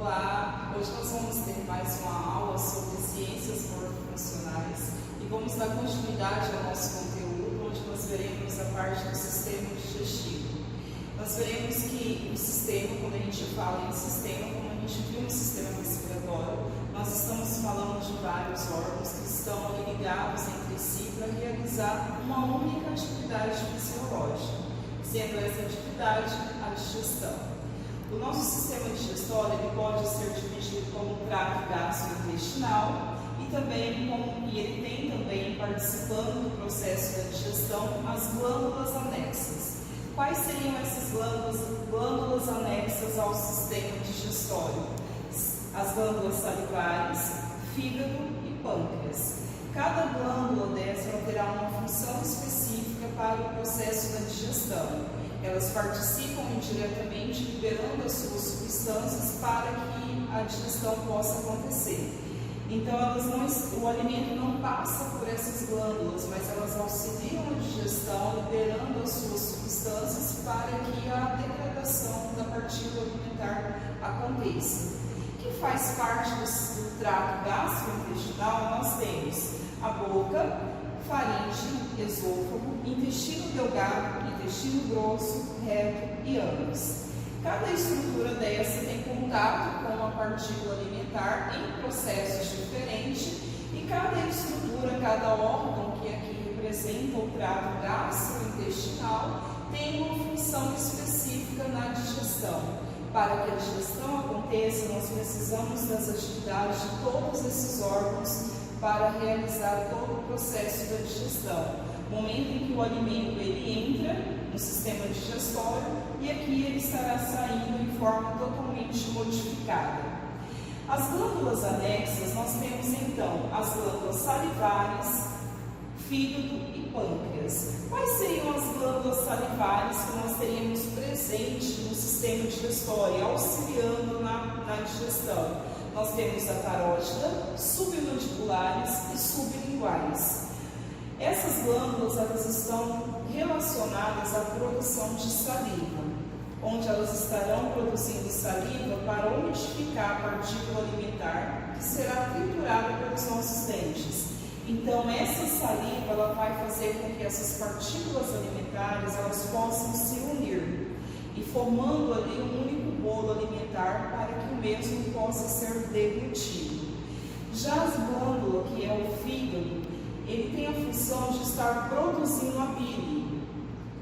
Olá, hoje nós vamos ter mais uma aula sobre ciências morfofuncionais e vamos dar continuidade ao nosso conteúdo, onde nós veremos a parte do sistema digestivo. Nós veremos que o sistema, quando a gente fala em sistema, como a gente viu no sistema respiratório, nós estamos falando de vários órgãos que estão ali ligados entre si para realizar uma única atividade fisiológica, sendo essa atividade a digestão. O nosso sistema digestório ele pode ser dividido como trato gastrointestinal e ele tem também, participando do processo da digestão, as glândulas anexas. Quais seriam essas glândulas anexas ao sistema digestório? As glândulas salivares, fígado e pâncreas. Cada glândula dessa terá uma função específica para o processo da digestão. Elas participam indiretamente, liberando as suas substâncias para que a digestão possa acontecer. Então, o alimento não passa por essas glândulas, mas elas auxiliam a digestão, liberando as suas substâncias para que a degradação da partícula alimentar aconteça. Que faz parte do trato gastrointestinal, nós temos a boca, faringe, esôfago, intestino delgado, intestino grosso, reto e ânus. Cada estrutura dessa tem contato com a partícula alimentar em processos diferentes e cada estrutura, cada órgão que aqui representa o trato gastrointestinal tem uma função específica na digestão. Para que a digestão aconteça, nós precisamos das atividades de todos esses órgãos para realizar todo o processo da digestão. Momento em que o alimento ele entra no sistema digestório e aqui ele estará saindo em forma totalmente modificada. As glândulas anexas, nós temos então as glândulas salivares, fígado e pâncreas. Quais seriam as glândulas salivares que nós teríamos presente no sistema digestório, auxiliando na digestão? Nós temos a carótida, submandibulares e sublinguais. Essas glândulas elas estão relacionadas à produção de saliva, onde elas estarão produzindo saliva para umidificar a partícula alimentar que será triturada pelos nossos dentes. Então essa saliva ela vai fazer com que essas partículas alimentares elas possam se unir e formando ali um único bolo alimentar para que o mesmo possa ser deglutido. Já as glândulas, que é o fígado, ele tem a função de estar produzindo a bile.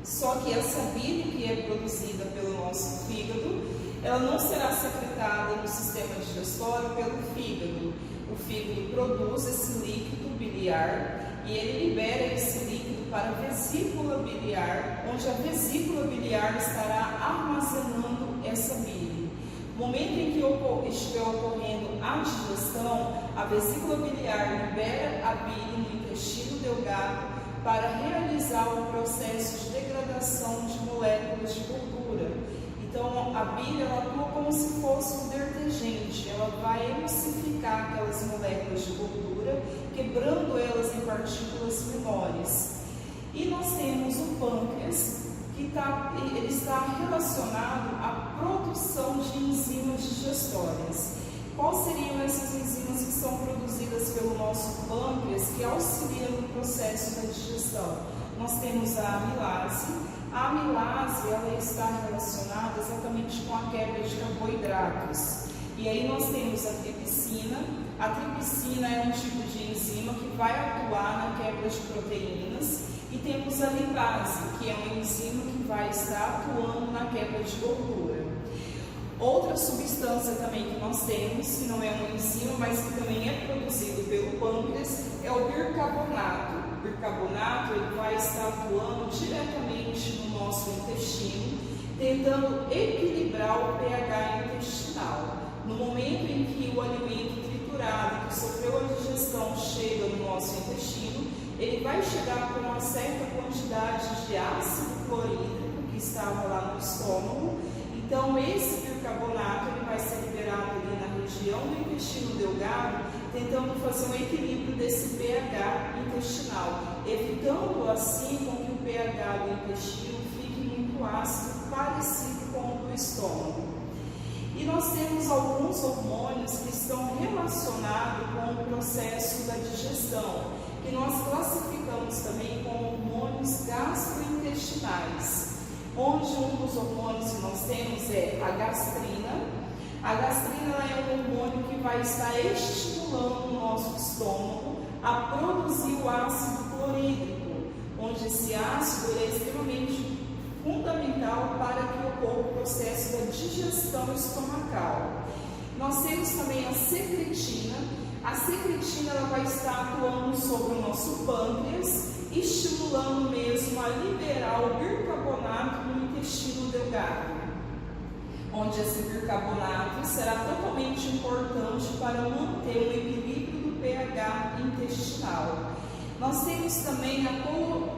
Só que essa bile que é produzida pelo nosso fígado, ela não será secretada no sistema digestório pelo fígado. O fígado produz esse líquido biliar e ele libera esse líquido para a vesícula biliar, onde a vesícula biliar estará armazenando essa bile. No momento em que estiver ocorrendo a digestão, a vesícula biliar libera a bile no intestino delgado para realizar o processo de degradação de moléculas de gordura. Então, a bile ela atua como se fosse um detergente, ela vai emulsificar aquelas moléculas de gordura, quebrando elas em partículas menores. E nós temos o pâncreas, que ele está relacionado à produção de enzimas digestórias. Quais seriam essas enzimas que são produzidas pelo nosso pâncreas que auxiliam no processo da digestão? Nós temos a amilase. A amilase ela está relacionada exatamente com a quebra de carboidratos. E aí nós temos a tripsina. A tripsina é um tipo de enzima que vai atuar na quebra de proteínas. E temos a lipase, que é uma enzima que vai estar atuando na quebra de gordura. Outra substância também que nós temos, que não é uma enzima, mas que também é produzido pelo pâncreas, é o bicarbonato. O bicarbonato ele vai estar atuando diretamente no nosso intestino, tentando equilibrar o pH intestinal. No momento em que o alimento triturado, que sofreu a digestão, chega no nosso intestino, ele vai chegar com uma certa quantidade de ácido clorídrico que estava lá no estômago. Então, esse bicarbonato ele vai ser liberado ali na região do intestino delgado, tentando fazer um equilíbrio desse pH intestinal, evitando assim com que o pH do intestino fique muito ácido, parecido com o do estômago. E nós temos alguns hormônios que estão relacionados com o processo da digestão, que nós classificamos também como hormônios gastrointestinais, onde um dos hormônios que nós temos é a gastrina. A gastrina é um hormônio que vai estar estimulando o nosso estômago a produzir o ácido clorídrico, onde esse ácido é extremamente fundamental para que ocorra o processo da digestão estomacal. Nós temos também a secretina. A secretina ela vai estar atuando sobre o nosso pâncreas, estimulando mesmo a liberar o bicarbonato no intestino delgado, onde esse bicarbonato será totalmente importante para manter o equilíbrio do pH intestinal. Nós temos também a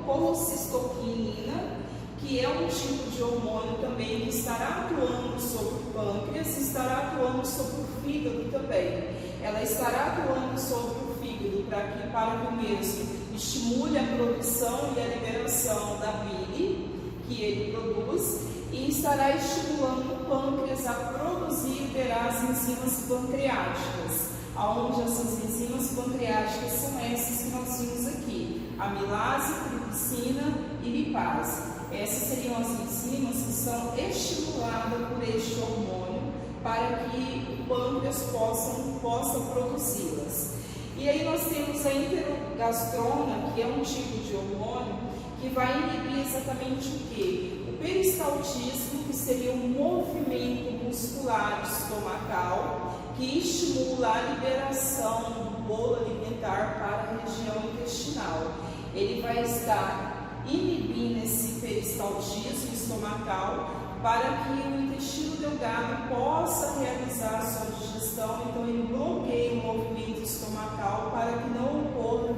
colocistoquinina, que é um tipo de hormônio também que estará atuando sobre o pâncreas, estará atuando sobre o fígado também. Ela estará atuando sobre o fígado para que o mesmo estimule a produção e a liberação da bile que ele produz, e estará estimulando o pâncreas a produzir e liberar as enzimas pancreáticas, onde essas enzimas pancreáticas são essas que nós vimos aqui: amilase, tripsina e lipase. Essas seriam as enzimas que são estimuladas por este hormônio para que o pâncreas possa produzi-las. E aí nós temos a intergastrona, que é um tipo de hormônio que vai inibir exatamente o quê? O peristaltismo, que seria um movimento muscular estomacal que estimula a liberação do bolo alimentar para a região intestinal. Ele vai estar inibindo esse peristaltismo estomacal para que o intestino delgado possa realizar a sua digestão. Então ele bloqueia o movimento estomacal para que não ocorra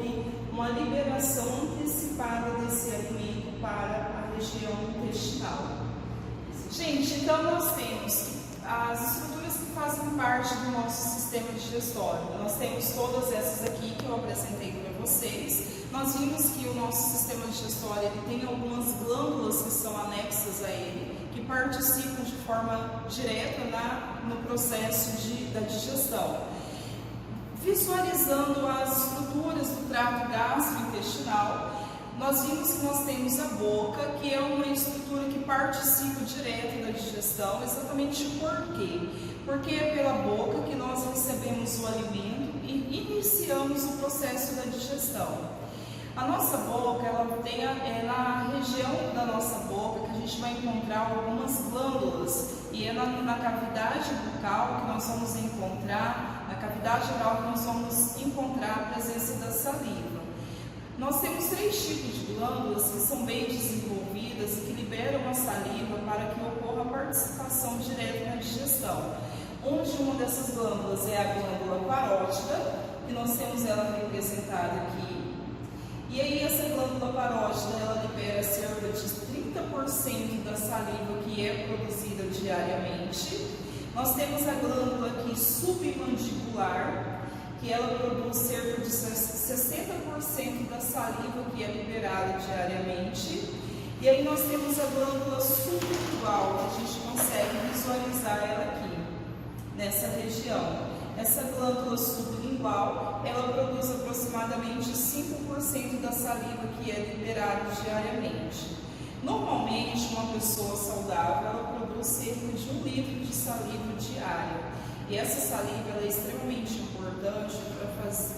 uma liberação antecipada desse alimento para a região intestinal. Gente, então nós temos as estruturas que fazem parte do nosso sistema digestório. Nós temos todas essas aqui que eu apresentei para vocês. Nós vimos que o nosso sistema digestório ele tem algumas glândulas que são anexas a ele, que participam de forma direta no processo da digestão. Visualizando as estruturas do trato gastrointestinal, nós vimos que nós temos a boca, que é uma estrutura que participa direto da digestão. Exatamente por quê? Porque é pela boca que nós recebemos o alimento e iniciamos o processo da digestão. A nossa boca, ela tem na região da nossa boca que a gente vai encontrar algumas glândulas, e é na cavidade bucal que nós vamos encontrar, na cavidade oral que nós vamos encontrar a presença da saliva. Nós temos 3 tipos de glândulas que são bem desenvolvidas e que liberam a saliva para que ocorra a participação direta na digestão. Onde uma dessas glândulas é a glândula parótida, que nós temos ela representada aqui. E aí essa glândula parótida, ela libera cerca de 30% da saliva que é produzida diariamente. Nós temos a glândula aqui submandibular, que ela produz cerca de 60% da saliva que é liberada diariamente. E aí nós temos a glândula sublingual, que a gente consegue visualizar ela aqui, nessa região. Essa glândula sublingual, ela produz aproximadamente 5% da saliva que é liberada diariamente. Normalmente, uma pessoa saudável, ela produz cerca de 1 litro de saliva diária. E essa saliva ela é extremamente importante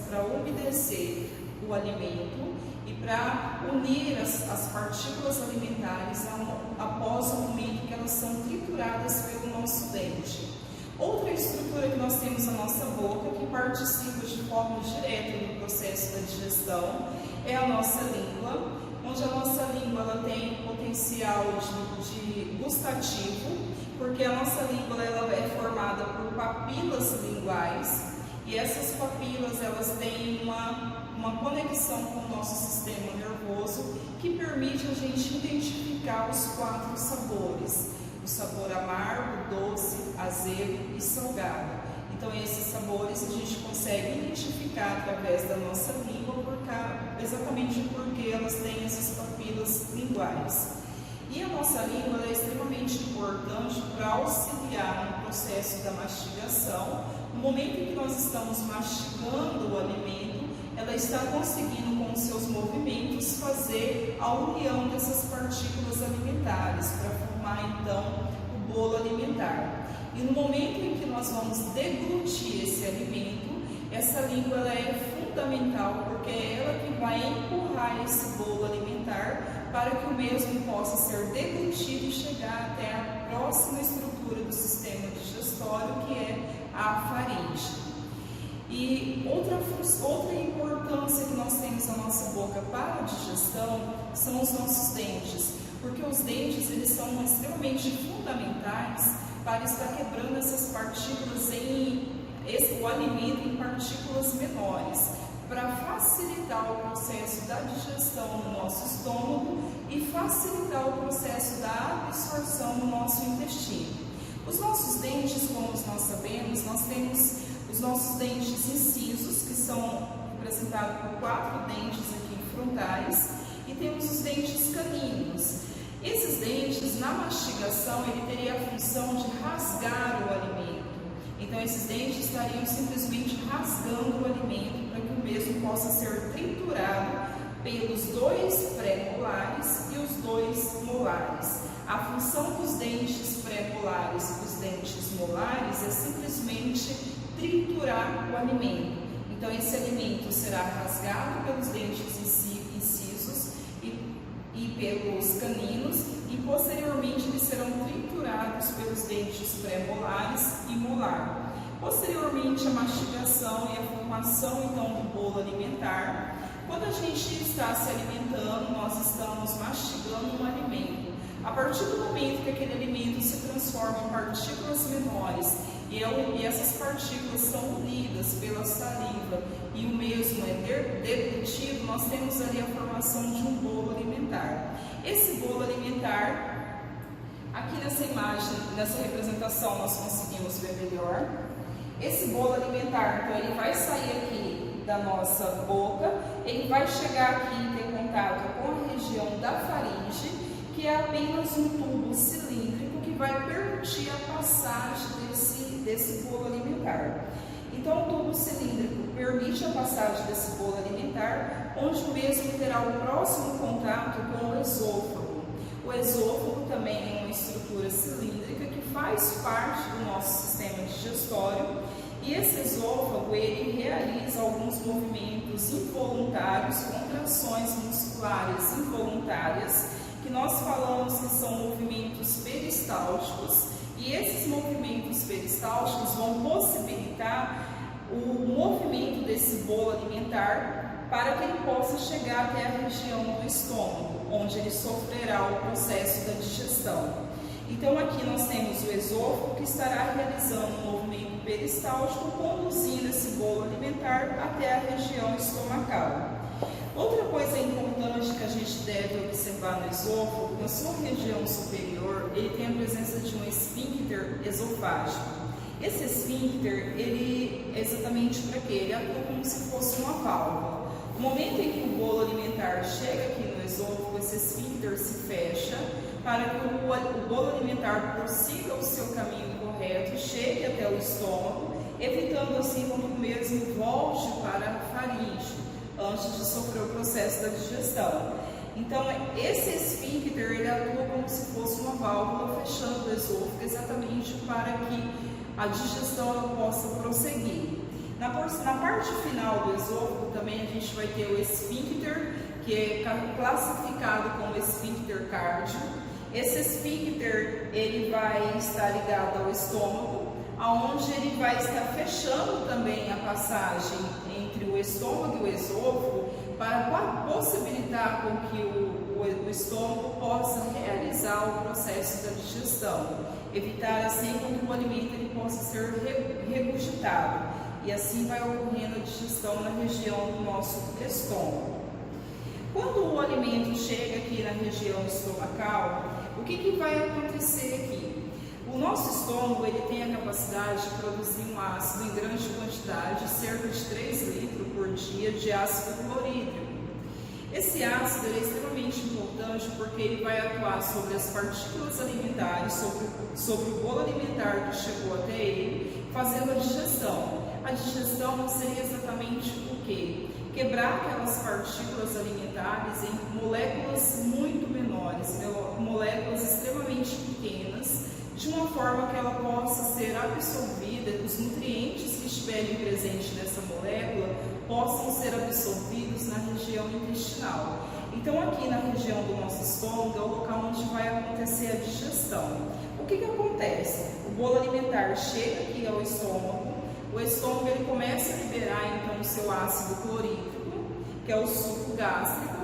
para umedecer o alimento e para unir as partículas alimentares após o momento que elas são trituradas pelo nosso dente. Outra estrutura que nós temos na nossa boca, que participa de forma direta do processo da digestão, é a nossa língua, onde a nossa língua ela tem potencial de gustativo, porque a nossa língua ela é formada por papilas linguais, e essas papilas elas têm uma conexão com o nosso sistema nervoso que permite a gente identificar os 4 sabores: o sabor amargo, doce, azedo e salgado. Então esses sabores a gente consegue identificar através da nossa língua, exatamente porque elas têm essas papilas linguais. E a nossa língua é extremamente importante para auxiliar no processo da mastigação. No momento em que nós estamos mastigando o alimento, ela está conseguindo com os seus movimentos fazer a união dessas partículas alimentares para formar então o bolo alimentar. E no momento em que nós vamos deglutir esse alimento, essa língua ela é fundamental, porque é ela que vai empurrar esse bolo alimentar para que o mesmo possa ser deglutido e chegar até a próxima estrutura do sistema digestório, que é a faringe. E outra importância que nós temos na nossa boca para a digestão são os nossos dentes, porque os dentes eles são extremamente fundamentais para estar quebrando essas partículas o alimento em partículas menores, para facilitar o processo da digestão no nosso estômago e facilitar o processo da absorção no nosso intestino. Os nossos dentes, como nós sabemos, nós temos os nossos dentes incisos, que são representados por 4 dentes aqui frontais, e temos os dentes caninos. Esses dentes, na mastigação, ele teria a função de rasgar o alimento. Então, esses dentes estariam simplesmente rasgando o alimento para que o mesmo possa ser triturado pelos 2 pré-molares e os 2 molares. A função dos dentes pré-molares e dos dentes molares é simplesmente triturar o alimento. Então, esse alimento será rasgado pelos dentes incisos e pelos caninos, e posteriormente eles serão triturados pelos dentes pré-molares e molar. Posteriormente, a mastigação e a formação então do bolo alimentar. Quando a gente está se alimentando, nós estamos mastigando um alimento. A partir do momento que aquele alimento se transforma em partículas menores e essas partículas são unidas pela saliva e o mesmo é deglutido, nós temos ali a formação de um bolo alimentar. Esse bolo alimentar, aqui nessa imagem, nessa representação, nós conseguimos ver melhor. Esse bolo alimentar, então, ele vai sair aqui da nossa boca, ele vai chegar aqui e ter contato com a região da faringe, que é apenas um tubo cilíndrico que vai permitir a passagem desse bolo alimentar. Então, o tubo cilíndrico permite a passagem desse bolo alimentar, onde o mesmo terá o próximo contato com o esôfago. O esôfago também é uma estrutura cilíndrica que faz parte do nosso sistema digestório, e esse esôfago ele realiza alguns movimentos involuntários, contrações musculares involuntárias, que nós falamos que são movimentos peristálticos, e esses movimentos peristálticos vão possibilitar o movimento desse bolo alimentar para que ele possa chegar até a região do estômago, onde ele sofrerá o processo da digestão. Então aqui nós temos o esôfago que estará realizando um movimento peristáltico, conduzindo esse bolo alimentar até a região estomacal. Outra coisa importante que a gente deve observar no esôfago, na sua região superior, ele tem a presença de um esfíncter esofágico. Esse esfíncter, ele é exatamente para quê? Ele atua como se fosse uma válvula. No momento em que o bolo alimentar chega aqui no esôfago, esse esfíncter se fecha para que o bolo alimentar prossiga o seu caminho correto, chegue até o estômago, evitando assim que o mesmo volte para a faringe, antes de sofrer o processo da digestão. Então, esse esfíncter ele atua como se fosse uma válvula fechando o esôfago, exatamente para que a digestão ela possa prosseguir. Na parte final do esôfago também a gente vai ter o esfíncter, que é classificado como esfíncter cárdio. Esse esfíncter ele vai estar ligado ao estômago, aonde ele vai estar fechando também a passagem entre o estômago e o esôfago para possibilitar com que o estômago possa realizar o processo da digestão, evitar assim que o alimento ele possa ser regurgitado, e assim vai ocorrendo a digestão na região do nosso estômago. Quando o alimento chega aqui na região estomacal, o que vai acontecer aqui? O nosso estômago ele tem a capacidade de produzir um ácido em grande quantidade, cerca de 3 litros por dia de ácido clorídrico. Esse ácido é extremamente importante porque ele vai atuar sobre as partículas alimentares, sobre o bolo alimentar que chegou até ele, fazendo a digestão. A digestão seria exatamente o quê? Quebrar aquelas partículas alimentares em moléculas muito menores, moléculas extremamente pequenas, de uma forma que ela possa ser absorvida, os nutrientes que estiverem presentes nessa molécula possam ser absorvidos na região intestinal. Então aqui na região do nosso estômago é o local onde vai acontecer a digestão. O que acontece? O bolo alimentar chega aqui ao estômago, o estômago ele começa a liberar então o seu ácido clorídrico, que é o suco gástrico,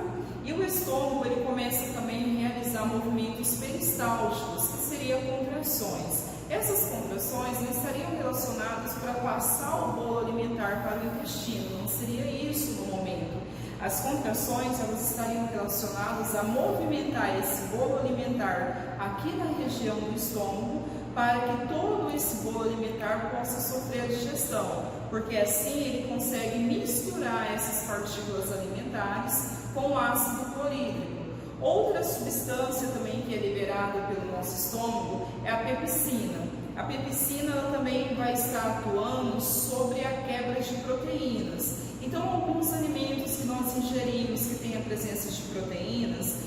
e o estômago ele começa também a realizar movimentos peristálticos, que seriam contrações. Essas contrações não estariam relacionadas para passar o bolo alimentar para o intestino, não seria isso no momento. As contrações elas estariam relacionadas a movimentar esse bolo alimentar aqui na região do estômago, para que todo esse bolo alimentar possa sofrer a digestão, porque assim ele consegue misturar essas partículas alimentares com ácido clorídrico. Outra substância também que é liberada pelo nosso estômago é a pepsina. A pepsina ela também vai estar atuando sobre a quebra de proteínas. Então, alguns alimentos que nós ingerimos que têm a presença de proteínas,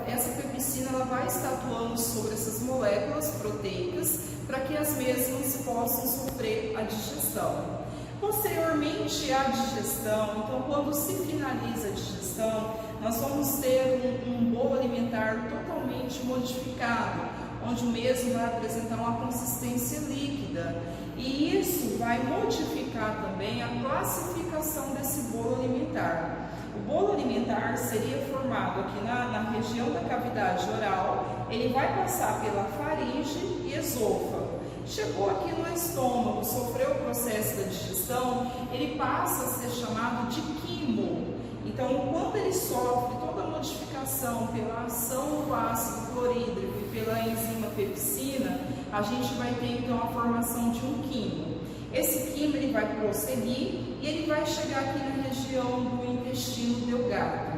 essa pepsina ela vai estar atuando sobre essas moléculas proteicas para que as mesmas possam sofrer a digestão. Posteriormente à digestão, então quando se finaliza a digestão, nós vamos ter um bolo alimentar totalmente modificado, onde o mesmo vai apresentar uma consistência líquida. E isso vai modificar também a classificação desse bolo alimentar. O bolo alimentar seria formado aqui na região da cavidade oral, ele vai passar pela faringe e esôfago. Chegou aqui no estômago, sofreu o processo da digestão, ele passa a ser chamado de quimo. Então, quando ele sofre toda a modificação pela ação do ácido clorídrico e pela enzima pepsina, a gente vai ter então a formação de um quimo. Esse quimo ele vai prosseguir e ele vai chegar aqui na região do intestino delgado.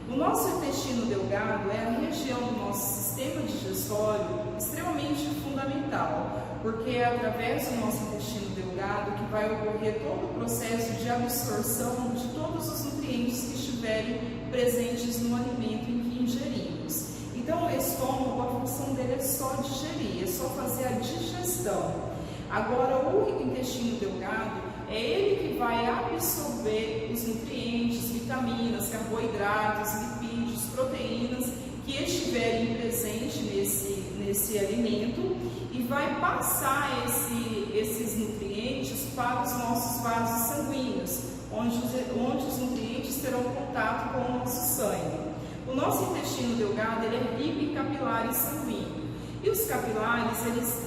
O nosso intestino delgado é a região do nosso sistema digestório extremamente fundamental, porque é através do nosso intestino delgado que vai ocorrer todo o processo de absorção de todos os nutrientes que estiverem presentes no alimento em que ingerimos. Então, o estômago, a função dele é só digerir, é só fazer a digestão. Agora, o intestino delgado é ele que vai absorver os nutrientes, vitaminas, carboidratos, lipídios, proteínas que estiverem presentes nesse alimento e vai passar esses nutrientes para os nossos vasos sanguíneos, onde os nutrientes terão contato com o nosso sangue. O nosso intestino delgado ele é rico em capilares sanguíneos. E os capilares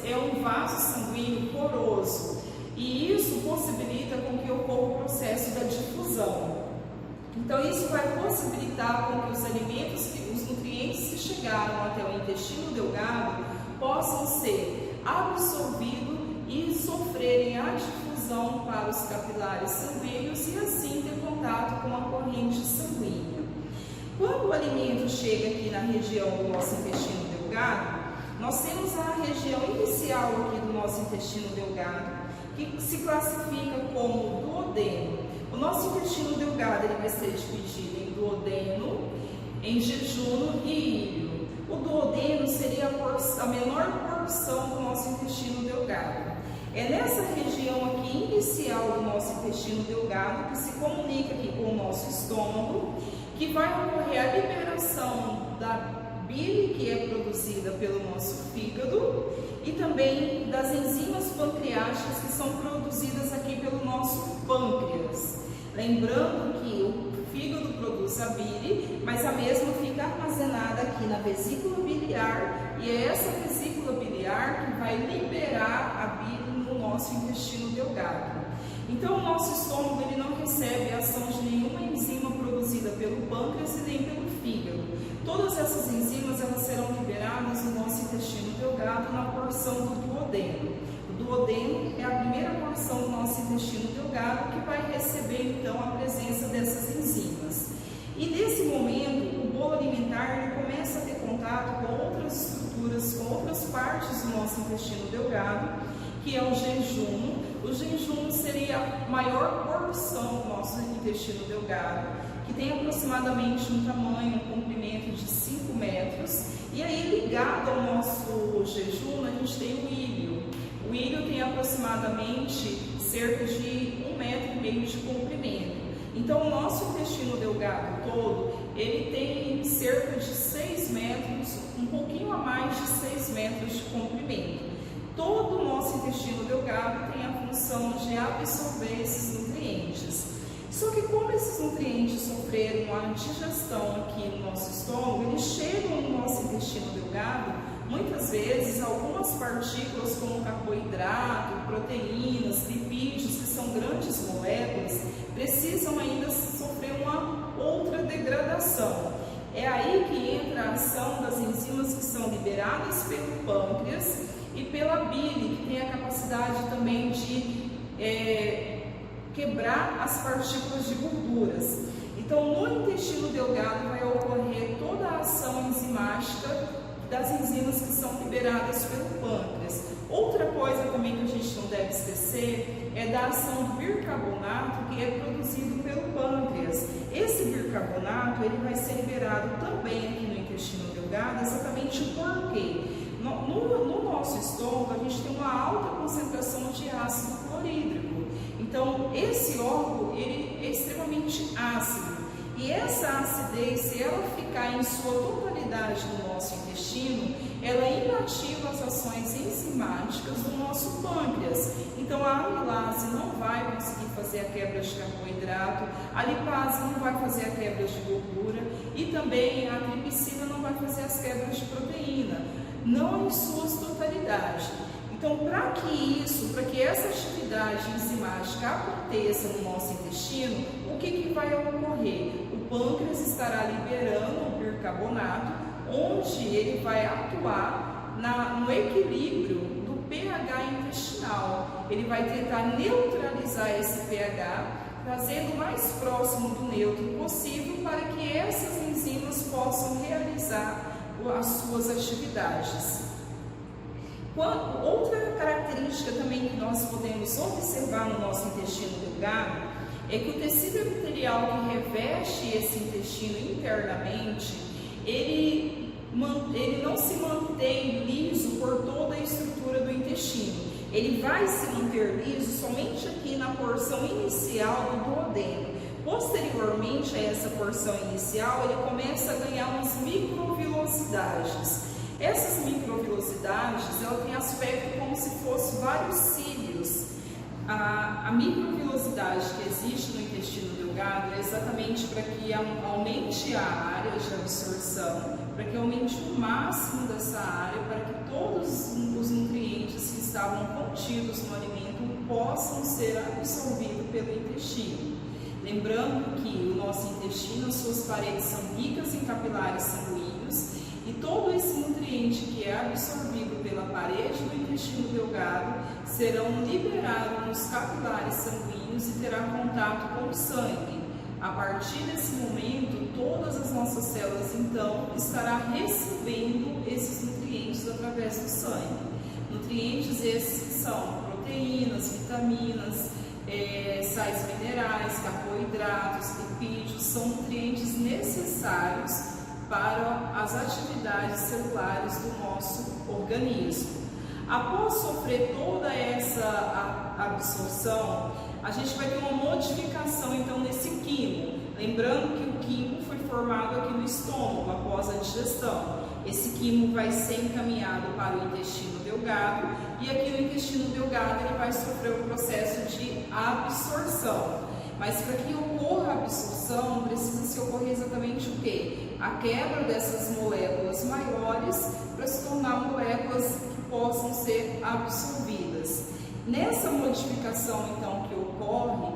é um vaso sanguíneo poroso. E isso possibilita com que ocorra o processo da difusão. Então, isso vai possibilitar com que os alimentos, os nutrientes que chegaram até o intestino delgado possam ser absorvidos e sofrerem a difusão para os capilares sanguíneos e assim ter contato com a corrente sanguínea. Quando o alimento chega aqui na região do nosso intestino delgado, nós temos a região inicial aqui do nosso intestino delgado, que se classifica como duodeno. O nosso intestino delgado ele vai ser dividido em duodeno, em jejuno e íleo. O duodeno seria a menor porção do nosso intestino delgado. É nessa região aqui inicial do nosso intestino delgado que se comunica aqui com o nosso estômago, que vai ocorrer a liberação da bile que é produzida pelo nosso fígado e também das enzimas pancreáticas que são produzidas aqui pelo nosso pâncreas. Lembrando que o fígado produz a bile, mas a mesma fica armazenada aqui na vesícula biliar e é essa vesícula biliar que vai liberar a bile no nosso intestino delgado. Então o nosso estômago ele não recebe a ação de nenhuma enzima produzida pelo pâncreas e nem pelo fígado. Todas essas enzimas elas serão liberadas no nosso intestino delgado na porção do duodeno. O duodeno é a primeira porção do nosso intestino delgado que vai receber então a presença dessas enzimas. E nesse intestino delgado, que é o jejum. O jejum seria a maior porção do nosso intestino delgado, que tem aproximadamente um tamanho, um comprimento de 5 metros. E aí, ligado ao nosso jejum, a gente tem o íleo. O íleo tem aproximadamente cerca de 1,5 metro de comprimento. Então, o nosso intestino delgado todo, ele tem cerca de 6 metros, um pouquinho a mais de 6 metros de comprimento. Todo o nosso intestino delgado tem a função de absorver esses nutrientes. Só que como esses nutrientes sofreram a digestão aqui no nosso estômago, eles chegam no nosso intestino delgado, muitas vezes algumas partículas como carboidrato, proteínas, lipídios, que são grandes moléculas, precisam ainda sofrer uma outra degradação. É aí que entra a ação das enzimas que são liberadas pelo pâncreas e pela bile, que tem a capacidade também de quebrar as partículas de gorduras. Então, no intestino delgado vai ocorrer toda a ação enzimática das enzimas que são liberadas pelo pâncreas. Outra coisa também que a gente não deve esquecer é da ação do bicarbonato, que é produzido pelo pâncreas. Esse bicarbonato ele vai ser liberado também aqui no intestino delgado, exatamente porque no nosso estômago a gente tem uma alta concentração de ácido clorídrico. Então, esse órgão ele é extremamente ácido. E essa acidez, se ela ficar em sua totalidade no nosso intestino, ela inativa as ações enzimáticas do nosso pâncreas. Então, a amilase não vai conseguir fazer a quebra de carboidrato, a lipase não vai fazer a quebra de gordura e também a tripsina não vai fazer as quebras de proteína, não em suas totalidades. Então, para que essa atividade enzimática aconteça no nosso intestino, o que vai ocorrer? O pâncreas estará liberando o bicarbonato, onde ele vai atuar no equilíbrio do pH intestinal. Ele vai tentar neutralizar esse pH, trazendo o mais próximo do neutro possível para que essas enzimas possam realizar as suas atividades. Outra característica também que nós podemos observar no nosso intestino delgado é que o tecido epitelial que reveste esse intestino internamente, ele não se mantém liso por toda a estrutura do intestino. Ele vai se manter liso somente aqui na porção inicial do duodeno. Posteriormente a essa porção inicial, ele começa a ganhar umas microvilosidades. Essas microvilosidades, ela tem aspecto como se fossem vários cílios. A microvilosidade que existe no intestino delgado é exatamente para que aumente a área de absorção, para que aumente o máximo dessa área, para que todos os nutrientes que estavam contidos no alimento possam ser absorvidos pelo intestino. Lembrando que o nosso intestino, suas paredes são ricas em capilares sanguíneos, e todo esse nutriente que é absorvido pela parede do intestino delgado serão liberados nos capilares sanguíneos e terá contato com o sangue. A partir desse momento, todas as nossas células, então, estará recebendo esses nutrientes através do sangue. Nutrientes esses que são proteínas, vitaminas, sais minerais, carboidratos, lipídios, são nutrientes necessários para as atividades celulares do nosso organismo. Após sofrer toda essa absorção, a gente vai ter uma modificação então nesse quimo. Lembrando que o quimo foi formado aqui no estômago após a digestão. Esse quimo vai ser encaminhado para o intestino delgado e aqui no intestino delgado ele vai sofrer o processo de absorção. Mas para que ocorra a absorção, precisa se ocorrer exatamente o quê? A quebra dessas moléculas maiores para se tornar moléculas que possam ser absorvidas. Nessa modificação, então, que ocorre,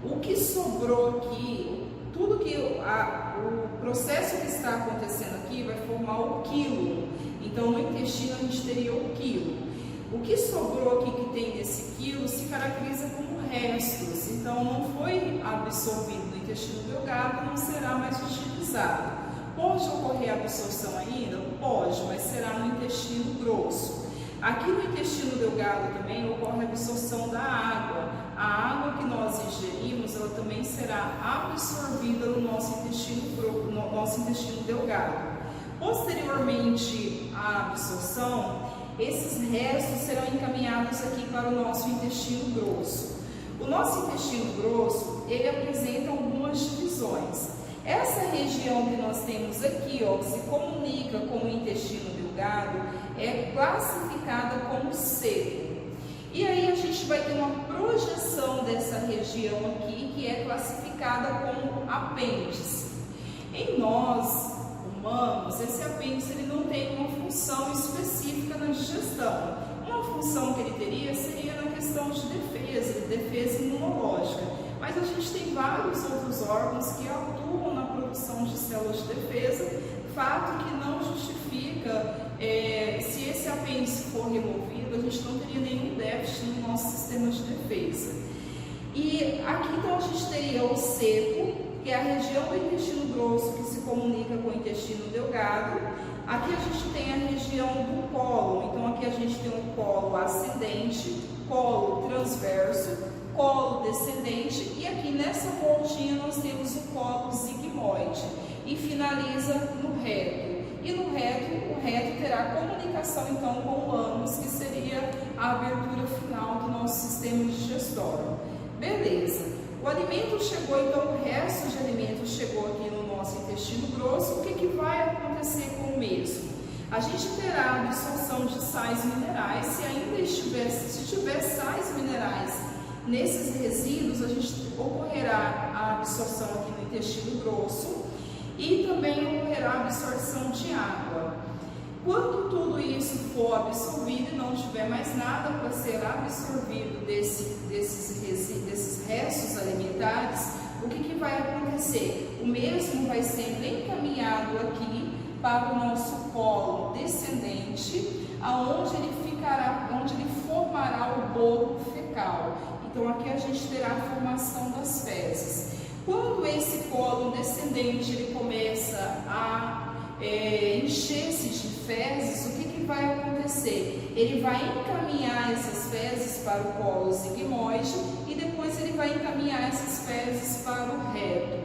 o que sobrou aqui, tudo que o processo que está acontecendo aqui vai formar o quilo. Então, no intestino a gente teria o quilo. O que sobrou aqui que tem nesse quilo se caracteriza como restos, então não foi absorvido no intestino delgado, não será mais utilizado. Pode ocorrer absorção ainda? Pode, mas será no intestino grosso. Aqui no intestino delgado também ocorre a absorção da água. A água que nós ingerimos, ela também será absorvida no nosso intestino delgado. Posteriormente à absorção, esses restos serão encaminhados aqui para o nosso intestino grosso. O nosso intestino grosso, ele apresenta algumas divisões. Essa região que nós temos aqui, ó, que se comunica com o intestino delgado, é classificada como seco. E aí a gente vai ter uma projeção dessa região aqui, que é classificada como apêndice. Em nós, humanos, esse apêndice ele não tem uma função específica na digestão. Uma função que ele teria seria na questão de defesa imunológica. Mas a gente tem vários outros órgãos que atuam na produção de células de defesa, fato que não justifica, se esse apêndice for removido, a gente não teria nenhum déficit no nosso sistema de defesa. E aqui então a gente teria o seco, que é a região do intestino grosso que se comunica com o intestino delgado. Aqui a gente tem a região do cólon, então aqui a gente tem o colo ascendente, colo transverso, colo descendente, e aqui nessa voltinha nós temos o colo sigmoide e finaliza no reto. E no reto, o reto terá comunicação então com o ânus, que seria a abertura final do nosso sistema digestório. Beleza. O alimento chegou, então o resto de alimento chegou aqui no nosso intestino grosso. O que vai acontecer com o mesmo? A gente terá a absorção de sais minerais. Se ainda tiver sais minerais nesses resíduos, a gente ocorrerá a absorção aqui no intestino grosso e também ocorrerá a absorção de água. Quando tudo isso for absorvido e não tiver mais nada para ser absorvido desses restos alimentares, o que vai acontecer? O mesmo vai sendo encaminhado aqui para o nosso colo descendente, onde ele formará o bolo fecal. Então aqui a gente terá a formação das fezes. Quando esse colo descendente ele começa a encher-se de fezes, o que vai acontecer? Ele vai encaminhar essas fezes para o colo sigmoide e depois ele vai encaminhar essas fezes para o reto.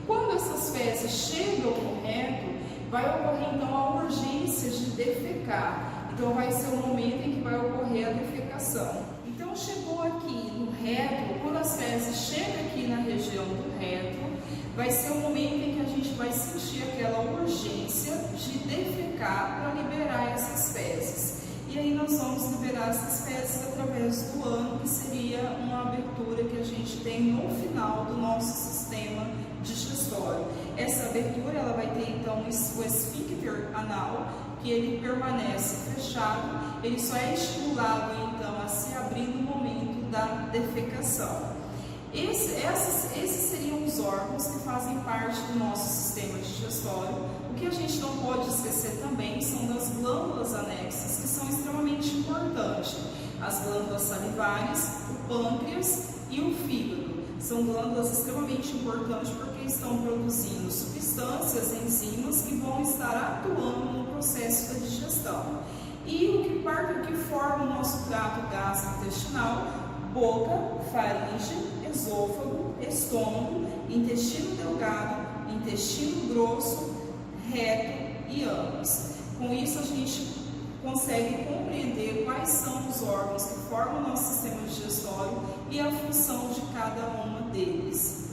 Quando essas fezes chegam no reto, vai ocorrer então a urgência de defecar. Então vai ser o momento em que vai ocorrer a defecação. Então chegou aqui no reto, quando as fezes chegam aqui na região do reto, vai ser o momento em que a gente vai sentir aquela urgência de defecar para liberar essas fezes. E aí nós vamos liberar essas fezes através do ano, que seria uma abertura que a gente tem no final do nosso sistema digestório. Essa abertura ela vai ter então o esfíncter anal, que ele permanece fechado, ele só é estimulado então a se abrir no momento da defecação. Esses seriam os órgãos que fazem parte do nosso sistema digestório. O que a gente não pode esquecer também são das glândulas anexas, que são extremamente importantes. As glândulas salivares, o pâncreas e o fígado. São glândulas extremamente importantes porque estão produzindo substâncias, enzimas que vão estar atuando no processo da digestão. E o que forma o nosso trato gastrointestinal: boca, faringe, esôfago, estômago, intestino delgado, intestino grosso, reto e ânus. Com isso a gente consegue compreender quais são os órgãos que formam o nosso sistema digestório e a função de cada uma deles.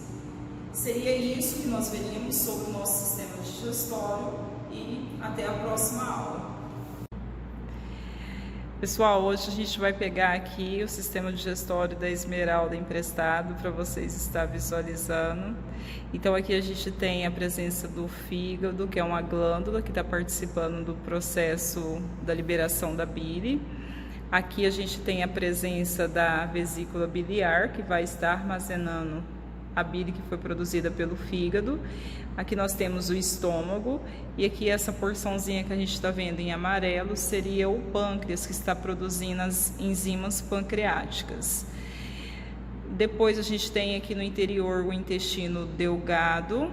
Seria isso que nós veríamos sobre o nosso sistema digestório e até a próxima aula. Pessoal, hoje a gente vai pegar aqui o sistema digestório da Esmeralda emprestado para vocês estar visualizando. Então aqui a gente tem a presença do fígado, que é uma glândula que está participando do processo da liberação da bile. Aqui a gente tem a presença da vesícula biliar, que vai estar armazenando a bile que foi produzida pelo fígado. Aqui nós temos o estômago e aqui essa porçãozinha que a gente está vendo em amarelo seria o pâncreas, que está produzindo as enzimas pancreáticas. Depois a gente tem aqui no interior o intestino delgado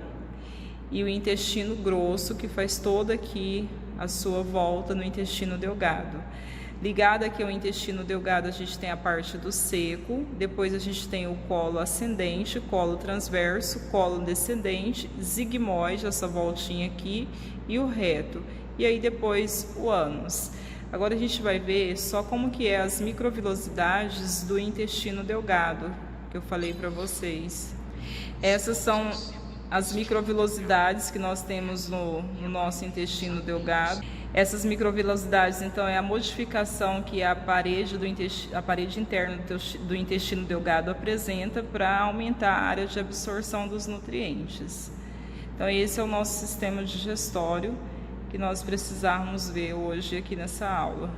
e o intestino grosso, que faz toda aqui a sua volta no intestino delgado. Ligado aqui ao intestino delgado, a gente tem a parte do seco, depois a gente tem o colo ascendente, colo transverso, colo descendente, sigmoide, essa voltinha aqui, e o reto. E aí depois o ânus. Agora a gente vai ver só como que é as microvilosidades do intestino delgado, que eu falei para vocês. Essas são as microvilosidades que nós temos no nosso intestino delgado. Essas microvilosidades, então, é a modificação que a parede interna do intestino delgado apresenta para aumentar a área de absorção dos nutrientes. Então, esse é o nosso sistema digestório que nós precisamos ver hoje aqui nessa aula.